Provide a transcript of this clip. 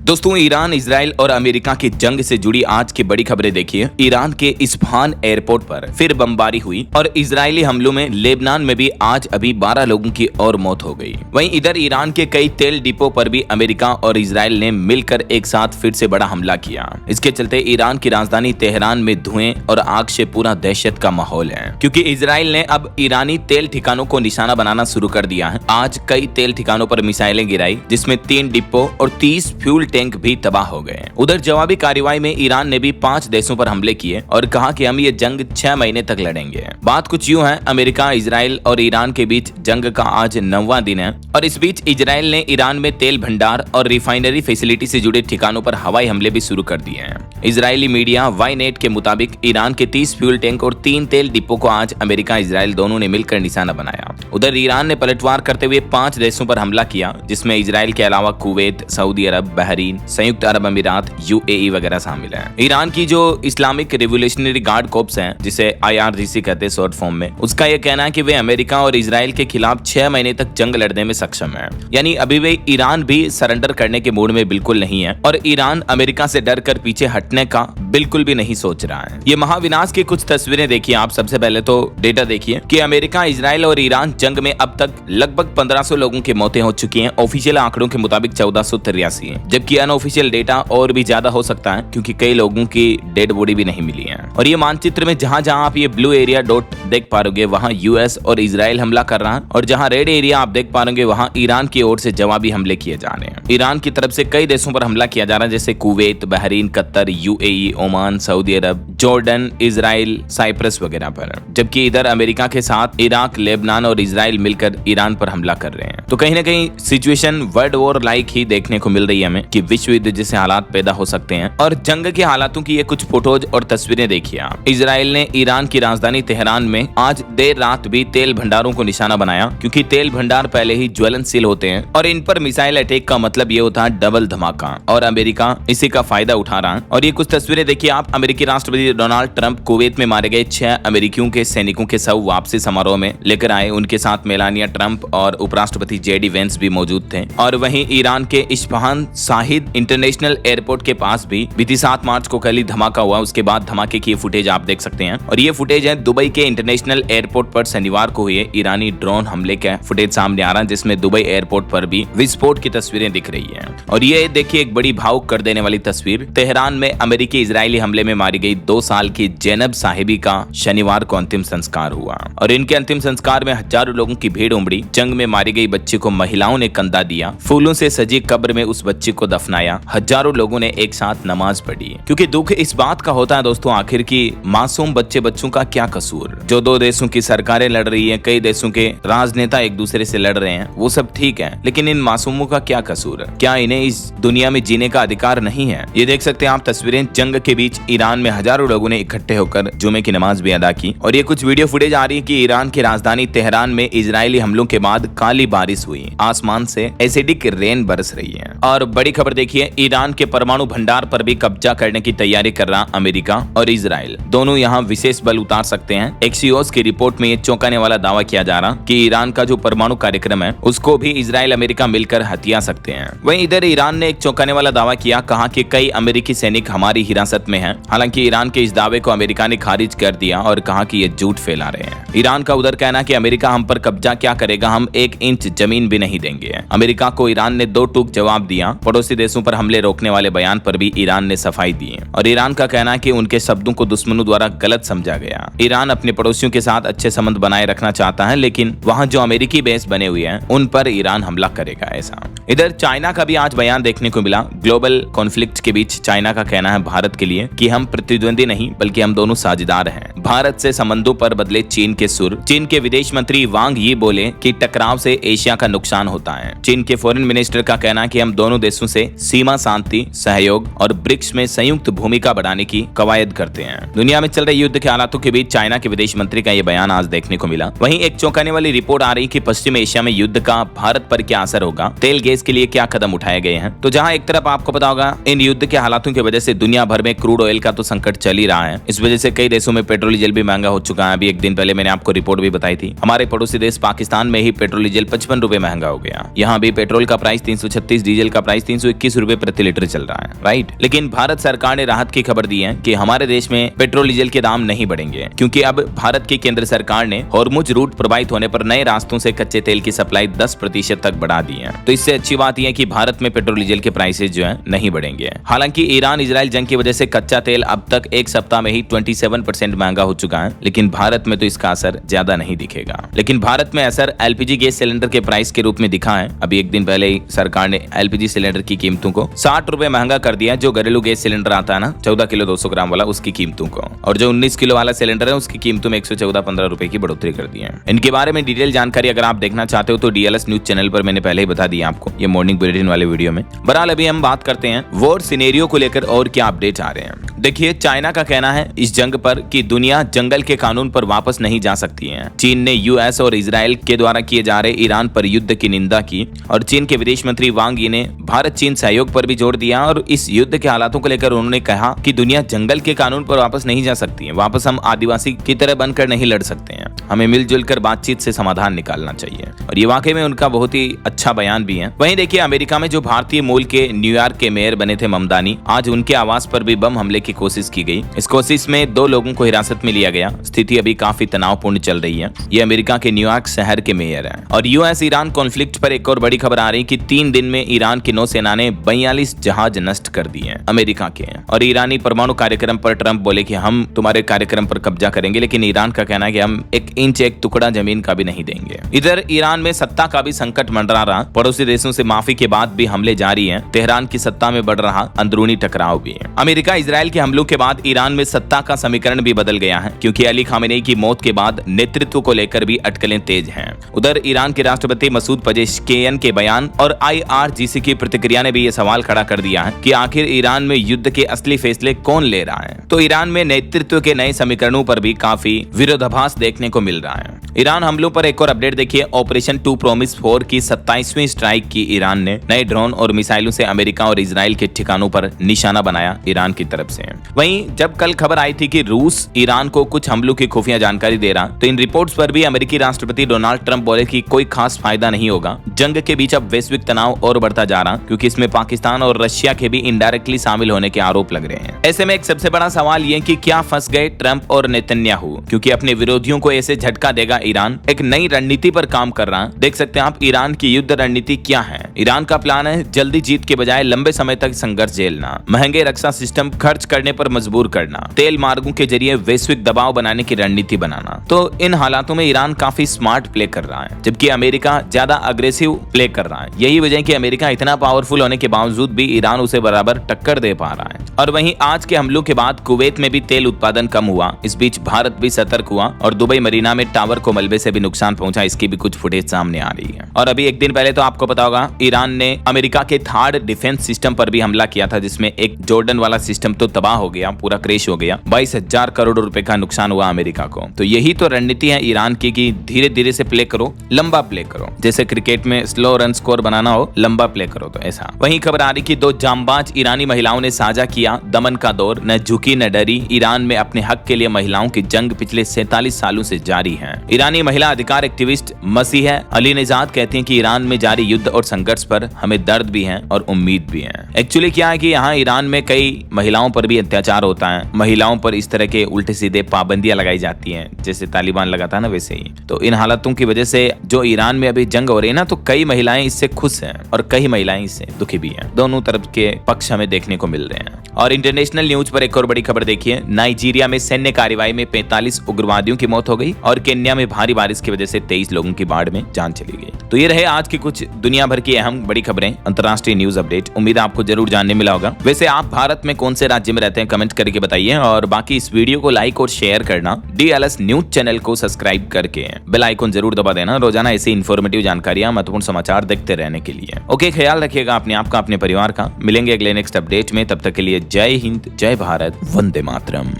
दोस्तों, Iran, Israel और America की जंग से जुड़ी आज की बड़ी खबरें देखिए। ईरान के इस्फहान एयरपोर्ट पर फिर बमबारी हुई और इजरायली हमलों में लेबनान में भी आज अभी 12 लोगों की और मौत हो गई। वहीं इधर ईरान के कई तेल डिपो पर भी अमेरिका और इजराइल ने मिलकर एक साथ फिर से बड़ा हमला किया। इसके चलते ईरान की राजधानी तेहरान में धुएं और आग से पूरा दहशत का माहौल है, क्योंकि इजराइल ने अब ईरानी तेल ठिकानों को निशाना बनाना शुरू कर दिया है। आज कई तेल ठिकानों पर मिसाइलें गिराई, जिसमें 3 डिपो और 30 फ्यूल टैंक भी तबाह हो गए। उधर जवाबी कार्रवाई में ईरान ने भी 5 देशों पर हमले किए और कहा कि हम ये जंग 6 महीने तक लड़ेंगे। बात कुछ यूं है, अमेरिका, इजराइल और ईरान के बीच जंग का आज 9वां दिन है और इस बीच इजराइल ने ईरान में तेल भंडार और रिफाइनरी फैसिलिटी से जुड़े ठिकानों पर हवाई हमले भी शुरू कर दिए हैं। इजरायली मीडिया वाईनेट के मुताबिक ईरान के 30 फ्यूल टैंक और 3 तेल डिपो को आज अमेरिका, इजराइल दोनों ने मिलकर निशाना बनाया। उधर ईरान ने पलटवार करते हुए 5 देशों पर हमला किया, जिसमें इजराइल के अलावा कुवैत, सऊदी अरब, बहरीन, संयुक्त अरब अमीरात, यूएई वगैरह शामिल है। ईरान की जो इस्लामिक रिवोल्यूशनरी गार्ड कोर्प्स है, जिसे IRGC कहते हैं शॉर्ट फॉर्म में, उसका यह कहना है कि वे अमेरिका और इजराइल के खिलाफ 6 महीने तक जंग लड़ने में सक्षम है। यानी अभी वे ईरान भी सरेंडर करने के मूड में बिल्कुल नहीं है और ईरान अमेरिका से डर कर पीछे हटने का बिल्कुल भी नहीं सोच रहा है। ये महाविनाश की कुछ तस्वीरें देखिए आप। सबसे पहले तो डेटा देखिए कि अमेरिका, इजराइल और ईरान जंग में अब तक लगभग 1500 लोगों की मौतें हो चुकी हैं। ऑफिशियल आंकड़ों के मुताबिक 1483 है, जबकि अनऑफिशियल डेटा और भी ज्यादा हो सकता है, क्योंकि कई लोगों की डेड बॉडी भी नहीं मिली है। और ये मानचित्र में जहां जहां आप ये ब्लू एरिया डॉट देख पाओगे, वहां यूएस और इजराइल हमला कर रहा है, और जहां रेड एरिया आप देख पाओगे, वहां ईरान की ओर से जवाबी हमले किए जा रहे हैं। ईरान की तरफ से कई देशों पर हमला किया जा रहा है, जैसे Kuwait, Bahrain, Qatar, UAE, Oman, Saudi Arab, Jordan, Israel, Cyprus वगैरह पर। जबकि इधर अमेरिका के साथ इराक, लेबनान और इजराइल मिलकर ईरान पर हमला कर रहे हैं। तो कहीं ना कहीं सिचुएशन वर्ल्ड वॉर लाइक ही देखने को मिल रही है हमें, कि विश्व युद्ध जैसे हालात पैदा हो सकते हैं। और जंग के हालातों की ये कुछ फोटोज और तस्वीरें देखिए आप। इजराइल ने ईरान की राजधानी तेहरान में आज देर रात भी तेल भंडारों को निशाना बनाया, क्योंकि तेल भंडार पहले ही ज्वलनशील होते हैं और इन पर मिसाइल अटैक का मतलब ये होता है डबल धमाका, और अमेरिका इसी का फायदा उठा रहा है। और ये कुछ तस्वीरें देखिए आप। अमेरिकी राष्ट्रपति डोनाल्ड ट्रंप कुवैत में मारे गए 6 अमेरिकियों के सैनिकों के शव वापसी समारोह में लेकर आए। उनके साथ मेलानिया ट्रंप और उपराष्ट्रपति JD वेंस भी मौजूद थे। और वहीं ईरान के इस्फहान शाहिद इंटरनेशनल एयरपोर्ट के पास भी बीती 7 मार्च को कल ही धमाका हुआ। उसके बाद धमाके की फुटेज आप देख सकते हैं, और ये फुटेज है दुबई के इंटरनेशनल एयरपोर्ट पर शनिवार को हुए ईरानी ड्रोन हमले का फुटेज सामने आ रहा है, जिसमें दुबई एयरपोर्ट पर भी विस्फोट की तस्वीरें दिख रही है। और ये देखिए एक बड़ी भावुक कर देने वाली तस्वीर। तेहरान में अमेरिकी इजरायली हमले में मारी गई 2 साल की जैनब साहिबी का शनिवार को अंतिम संस्कार हुआ, और इनके अंतिम संस्कार में हजारों लोगों की भीड़ उमड़ी। जंग में मारी गई बच्ची को महिलाओं ने कंधा दिया, फूलों से सजी कब्र में उस बच्ची को दफनाया, हजारों लोगों ने एक साथ नमाज पढ़ी। क्योंकि दुख इस बात का होता है दोस्तों, आखिर की मासूम बच्चों का क्या कसूर। जो 2 देशों की सरकारें लड़ रही हैं, कई देशों के राजनेता एक दूसरे से लड़ रहे हैं, वो सब ठीक है, लेकिन इन मासूमों का क्या कसूर? क्या इन्हें इस दुनिया में जीने का अधिकार नहीं है? ये देख सकते हैं आप तस्वीरें। जंग के बीच ईरान में हजारों लोगों ने इकट्ठे होकर जुमे की नमाज भी अदा की। और ये कुछ वीडियो फुटेज आ रही है कि ईरान की राजधानी तेहरान में इजरायली हमलों के बाद काली बारिश हुई, आसमान से एसिडिक रेन बरस रही है। और बड़ी खबर देखिए, ईरान के परमाणु भंडार पर भी कब्जा करने की तैयारी कर रहा अमेरिका और इजराइल, दोनों यहाँ विशेष बल उतार सकते हैं। एक्सियोस की रिपोर्ट में ये चौंकाने वाला दावा किया जा रहा कि ईरान का जो परमाणु कार्यक्रम है, उसको भी इजराइल, अमेरिका मिलकर हथिया सकते हैं। वहीं इधर ईरान ने एक चौंकाने वाला दावा किया, कहा कि कई अमेरिकी सैनिक हमारी हिरासत में हैं। हालांकि ईरान के इस दावे को अमेरिका ने खारिज कर दिया और कहा कि ये झूठ फैला रहे हैं। ईरान का उधर कहना कि अमेरिका हम पर कब्जा क्या करेगा, हम 1 इंच जमीन भी नहीं देंगे। अमेरिका को ईरान ने 2 टूक जवाब दिया। पड़ोसी देशों पर हमले रोकने वाले बयान पर भी ईरान ने सफाई दी, और ईरान का कहना है कि उनके शब्दों को दुश्मनों द्वारा गलत समझा गया। ईरान अपने पड़ोसियों के साथ अच्छे संबंध बनाए रखना चाहता है, लेकिन वहां जो अमेरिकी बेस बने हुए हैं, उन पर ईरान हमला करेगा ऐसा। इधर चाइना का भी आज बयान देखने को मिला। ग्लोबल कॉन्फ्लिक्ट के बीच चाइना का कहना है भारत के लिए कि हम प्रतिद्वंदी नहीं, बल्कि हम दोनों साझेदार हैं। भारत से संबंधों पर बदले चीन के सुर। चीन के विदेश मंत्री वांग यी बोले कि टकराव से एशिया का नुकसान होता है। चीन के फॉरेन मिनिस्टर का कहना है कि हम दोनों देशों से सीमा शांति, सहयोग और ब्रिक्स में संयुक्त भूमिका बढ़ाने की कवायद करते हैं। दुनिया में चल रहे युद्ध के हालातों के बीच चाइना के विदेश मंत्री का यह बयान आज देखने को मिला। वहीं एक चौंकाने वाली रिपोर्ट आ रही कि पश्चिम एशिया में युद्ध का भारत पर क्या असर होगा, तेल गैस के लिए क्या कदम उठाए गए हैं। तो जहां एक तरफ आपको पता होगा, इन युद्ध के हालातों की वजह से दुनिया भर में क्रूड ऑयल का तो संकट चल ही रहा है। इस वजह से कई देशों में पेट्रोल डीजल भी महंगा हो चुका है। अभी एक दिन पहले मैंने आपको रिपोर्ट भी बताई थी, हमारे पड़ोसी देश पाकिस्तान में ही पेट्रोल डीजल 55 रुपए महंगा हो गया। यहाँ भी पेट्रोल का प्राइस 336, डीजल का प्राइस 121 रुपए प्रति लीटर चल रहा है, राइट। लेकिन भारत सरकार ने राहत की खबर दी है कि हमारे देश में पेट्रोल डीजल के दाम नहीं बढ़ेंगे, क्योंकि अब भारत की केंद्र सरकार ने हॉर्मुज रूट प्रभावित होने पर नए रास्तों से कच्चे तेल की सप्लाई 10% तक बढ़ा दी है। तो इससे अच्छी बात यह है कि भारत में पेट्रोल डीजल के प्राइसेस जो है नहीं बढ़ेंगे। हालांकि ईरान इजराइल जंग की वजह से कच्चा तेल अब तक एक सप्ताह में ही 27% महंगा हो चुका है, लेकिन भारत में तो इसका असर ज्यादा नहीं दिखेगा। लेकिन भारत में असर एलपीजी गैस सिलेंडर के प्राइस के रूप में दिखा है। अभी एक दिन पहले ही सरकार ने एलपीजी सिलेंडर की कीमतों को 60 रुपए महंगा कर दिया, जो घरेलू गैस सिलेंडर आता है ना 14 किलो 200 ग्राम वाला, उसकी कीमतों को, और जो 19 किलो वाला सिलेंडर है उसकी कीमतों में 114-15 रुपए की बढ़ोतरी कर दी है। इनके बारे में डिटेल जानकारी अगर आप देखना चाहते हो तो डीएलएस न्यूज चैनल पर मैंने पहले ही बता दिया आपको, ये मॉर्निंग बुलेटिन वाले वीडियो में। बहरहाल अभी हम बात करते हैं वॉर सिनेरियो को लेकर और क्या अपडेट आ रहे हैं। देखिए, चाइना का कहना है इस जंग पर कि दुनिया जंगल के कानून पर वापस नहीं जा सकती है। चीन ने यूएस और इजराइल के द्वारा किए जा रहे ईरान पर युद्ध की निंदा की, और चीन के विदेश मंत्री वांग यी ने भारत चीन सहयोग पर भी जोर दिया, और इस युद्ध के हालातों को लेकर उन्होंने कहा कि दुनिया जंगल के कानून पर वापस नहीं जा सकती है। वापस हम आदिवासी की तरह बनकर नहीं लड़ सकते हैं, हमें मिलजुल कर बातचीत से समाधान निकालना चाहिए, और ये वाकई में उनका बहुत ही अच्छा बयान भी है। वहीं देखिए, अमेरिका में जो भारतीय मूल के न्यूयॉर्क के मेयर बने थे ममदानी, आज उनके आवास पर भी बम हमले की कोशिश की गई। इस कोशिश में 2 लोगों को हिरासत में लिया गया। स्थिति अभी काफी तनावपूर्ण चल रही है। ये अमेरिका के न्यूयॉर्क शहर के मेयर हैं। और यूएस ईरान कॉन्फ्लिक्ट पर एक और बड़ी खबर आ रही कि 3 दिन में ईरान की नौसेना ने 42 जहाज नष्ट कर दिए अमेरिका के। और ईरानी परमाणु कार्यक्रम पर ट्रंप बोले कि हम तुम्हारे कार्यक्रम पर कब्जा करेंगे, लेकिन ईरान का कहना है कि हम 1 इंच 1 टुकड़ा जमीन का भी नहीं देंगे। इधर ईरान में सत्ता का भी संकट मंडरा रहा। पड़ोसी देशों से माफी के बाद भी हमले जारी हैं। तेहरान की सत्ता में बढ़ रहा अंदरूनी टकराव भी है। अमेरिका इजराइल के हमलों के बाद ईरान में सत्ता का समीकरण भी बदल गया है, क्योंकि अली खामेनेई की मौत के बाद नेतृत्व को लेकर भी अटकलें तेज हैं। उधर ईरान के राष्ट्रपति मसूद पेजेश्कियान के बयान और IRGC की प्रतिक्रिया ने भी ये सवाल खड़ा कर दिया है कि आखिर ईरान में युद्ध के असली फैसले कौन ले रहा है। तो ईरान में नेतृत्व के नए समीकरणों पर भी काफी विरोधाभास देखने को मिल रहा है। ईरान हमलों पर एक और अपडेट देखिए। ऑपरेशन 2 प्रॉमिस 4 की 27वीं स्ट्राइक की ईरान ने नए ड्रोन और मिसाइलों से अमेरिका और इजराइल के ठिकानों पर निशाना बनाया ईरान की तरफ से। वहीं जब कल खबर आई थी कि रूस ईरान को कुछ हमलों की खुफिया जानकारी दे रहा, तो इन रिपोर्ट्स पर भी अमेरिकी राष्ट्रपति डोनाल्ड ट्रंप बोले कि कोई खास फायदा नहीं होगा। जंग के बीच अब वैश्विक तनाव और बढ़ता जा रहा, क्योंकि इसमें पाकिस्तान और रशिया के भी इनडायरेक्टली शामिल होने के आरोप लग रहे हैं। ऐसे में एक सबसे बड़ा सवाल ये कि क्या फंस गए ट्रंप और नेतन्याहू, क्योंकि अपने विरोधियों को ऐसे झटका देगा ईरान। एक नई रणनीति पर काम कर रहा। देख सकते हैं आप ईरान की युद्ध रणनीति क्या है। ईरान का प्लान है जल्दी जीत के बजाय लंबे समय तक संघर्ष झेलना, महंगे रक्षा सिस्टम खर्च करने पर मजबूर करना, तेल मार्गों के जरिए वैश्विक दबाव बनाने की रणनीति बनाना। तो इन हालातों में ईरान काफी स्मार्ट प्ले कर रहा है, जबकि अमेरिका ज्यादा अग्रेसिव प्ले कर रहा है। यही वजह है कि अमेरिका इतना पावरफुल होने के बावजूद भी ईरान उसे बराबर टक्कर दे पा रहा है। और वहीं आज के हमलों के बाद कुवैत में भी तेल उत्पादन कम हुआ। इस बीच भारत भी सतर्क हुआ और दुबई मरीना में टावर को मलबे से भी नुकसान पहुंचा। इसकी भी कुछ फुटेज सामने आ रही है। और अभी एक दिन पहले तो आपको पता होगा ईरान ने अमेरिका के थर्ड डिफेंस सिस्टम पर भी हमला किया था, जिसमें एक जॉर्डन वाला सिस्टम तो तबाह हो गया, पूरा क्रैश हो गया। 22,000 करोड़ रुपए का नुकसान हुआ अमेरिका को। तो यही तो रणनीति है ईरान की कि धीरे धीरे से प्ले करो, लंबा प्ले करो। जैसे क्रिकेट में स्लो रन स्कोर बनाना हो, लंबा प्ले करो, तो ऐसा। वहीं खबर आ रही कि 2 जांबाज ईरानी महिलाओं ने साझा किया दमन का दौर, न झुकी न डरी। ईरान में अपने हक के लिए महिलाओं की जंग पिछले 47 सालों से जारी है। ईरानी महिला अधिकार एक्टिविस्ट मसीहा अलीनेजाद कहती हैं कि ईरान में जारी युद्ध और संघर्ष पर हमें दर्द भी है और उम्मीद भी है। एक्चुअली क्या है कि यहाँ ईरान में कई महिलाओं पर भी अत्याचार होता है। महिलाओं पर इस तरह के उल्टे सीधे पाबंदियां लगाई जाती हैं, जैसे तालिबान लगाता है ना, वैसे ही। तो इन हालातों की वजह से जो ईरान में अभी जंग हो रही है ना, तो कई महिलाएं इससे खुश हैं और कई महिलाएं इससे दुखी भी हैं। दोनों तरफ के पक्ष हमें देखने को मिल रहे हैं। और इंटरनेशनल न्यूज पर एक और बड़ी खबर देखिए। नाइजीरिया में सैन्य कार्रवाई में 45 उग्रवादियों की मौत हो गई और केन्या में भारी बारिश की वजह से 23 लोगों की बाढ़ में जान चली गई। तो ये रहे आज की कुछ दुनिया भर की अहम बड़ी खबरें, अंतर्राष्ट्रीय न्यूज अपडेट। उम्मीद है आपको जरूर जानने मिला होगा। वैसे आप भारत में कौन से राज्य में रहते हैं, कमेंट करके बताइए। और बाकी इस वीडियो को लाइक और शेयर करना, DLS न्यूज चैनल को सब्सक्राइब करके बेल आइकन जरूर दबा देना, रोजाना ऐसी इन्फॉर्मेटिव जानकारियां, महत्वपूर्ण समाचार देखते रहने के लिए। ओके, ख्याल रखिएगा अपने आप का, अपने परिवार का। मिलेंगे अगले नेक्स्ट अपडेट में, तब तक के लिए जय हिंद, जय भारत, वंदे मातरम।